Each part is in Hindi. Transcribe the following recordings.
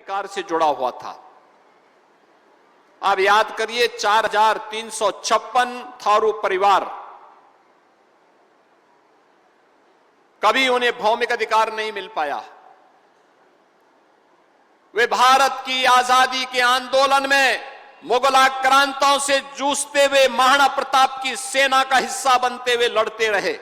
अधिकार से जुड़ा हुआ था। आप याद करिए 4356 थारू परिवार, कभी उन्हें भौमिक अधिकार नहीं मिल पाया। वे भारत की आजादी के आंदोलन में मुगल आक्रांताओं से जूझते हुए महाराणा प्रताप की सेना का हिस्सा बनते हुए लड़ते रहे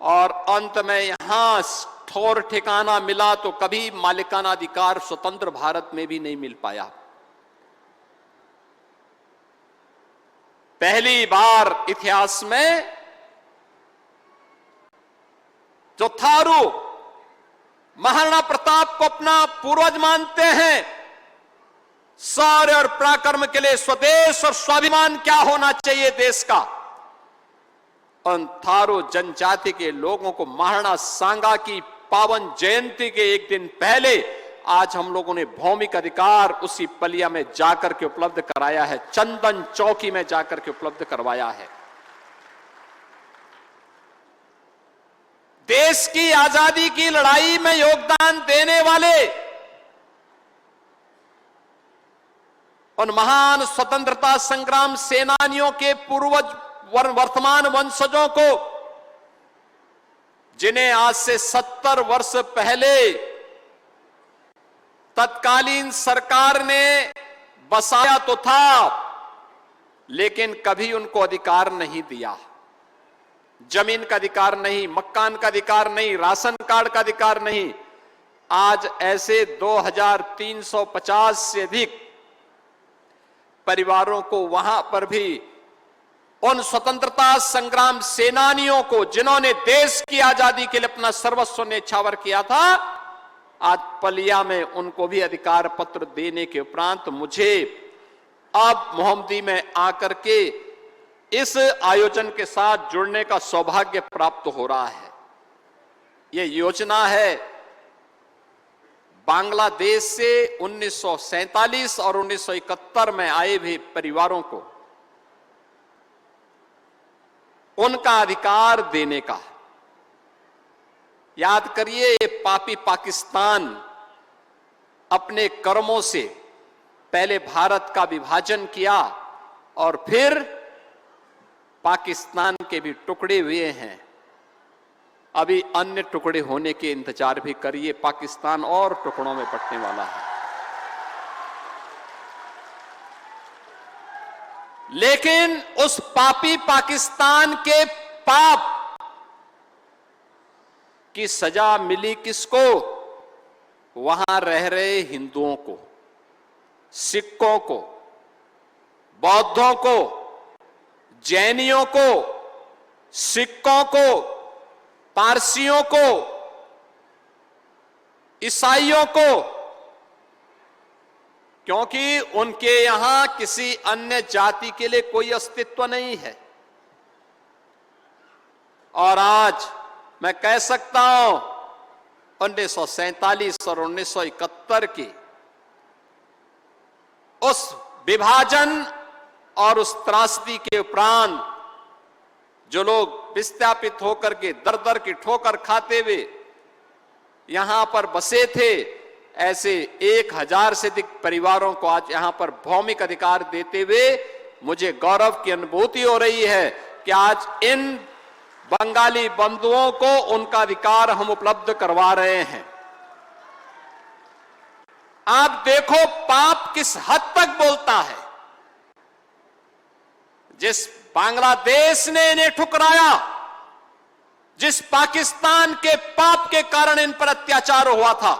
और अंत में यहां ठौर ठिकाना मिला तो कभी मालिकाना अधिकार स्वतंत्र भारत में भी नहीं मिल पाया। पहली बार इतिहास में जो थारू महाराणा प्रताप को अपना पूर्वज मानते हैं, शौर्य और पराक्रम के लिए स्वदेश और स्वाभिमान क्या होना चाहिए देश का, उन थारू जनजाति के लोगों को महाराणा सांगा की पावन जयंती के एक दिन पहले आज हम लोगों ने भौमिक अधिकार उसी पलिया में जाकर के उपलब्ध कराया है, चंदन चौकी में जाकर के उपलब्ध करवाया है। देश की आजादी की लड़ाई में योगदान देने वाले उन महान स्वतंत्रता संग्राम सेनानियों के पूर्वज वर्तमान वंशजों को, जिन्हें आज से 70 वर्ष पहले तत्कालीन सरकार ने बसाया तो था, लेकिन कभी उनको अधिकार नहीं दिया। जमीन का अधिकार नहीं, मकान का अधिकार नहीं, राशन कार्ड का अधिकार नहीं। आज ऐसे 2350 से अधिक परिवारों को वहां पर भी उन स्वतंत्रता संग्राम सेनानियों को, जिन्होंने देश की आजादी के लिए अपना सर्वस्व न्यौछावर किया था, आज पलिया में उनको भी अधिकार पत्र देने के उपरांत मुझे अब मोहम्मदी में आकर के इस आयोजन के साथ जुड़ने का सौभाग्य प्राप्त हो रहा है। यह योजना है बांग्लादेश से 1947 और 1971 में आए हुए परिवारों को उनका अधिकार देने का। याद करिए, ये पापी पाकिस्तान अपने कर्मों से पहले भारत का विभाजन किया और फिर पाकिस्तान के भी टुकड़े हुए हैं। अभी अन्य टुकड़े होने के इंतजार भी करिए, पाकिस्तान और टुकड़ों में बंटने वाला है। लेकिन उस पापी पाकिस्तान के पाप की सजा मिली किसको? वहां रह रहे हिंदुओं को, सिखों को, बौद्धों को, जैनियों को, सिखों को, पारसियों को, ईसाइयों को, क्योंकि उनके यहां किसी अन्य जाति के लिए कोई अस्तित्व नहीं है। और आज मैं कह सकता हूं 1947 और 1971 की उस विभाजन और उस त्रासदी के उपरांत जो लोग विस्थापित होकर के दर दर की ठोकर खाते हुए यहां पर बसे थे, ऐसे 1000 से अधिक परिवारों को आज यहां पर भौमिक अधिकार देते हुए मुझे गौरव की अनुभूति हो रही है कि आज इन बंगाली बंधुओं को उनका अधिकार हम उपलब्ध करवा रहे हैं। आप देखो पाप किस हद तक बोलता है। जिस बांग्लादेश ने इन्हें ठुकराया, जिस पाकिस्तान के पाप के कारण इन पर अत्याचार हुआ था,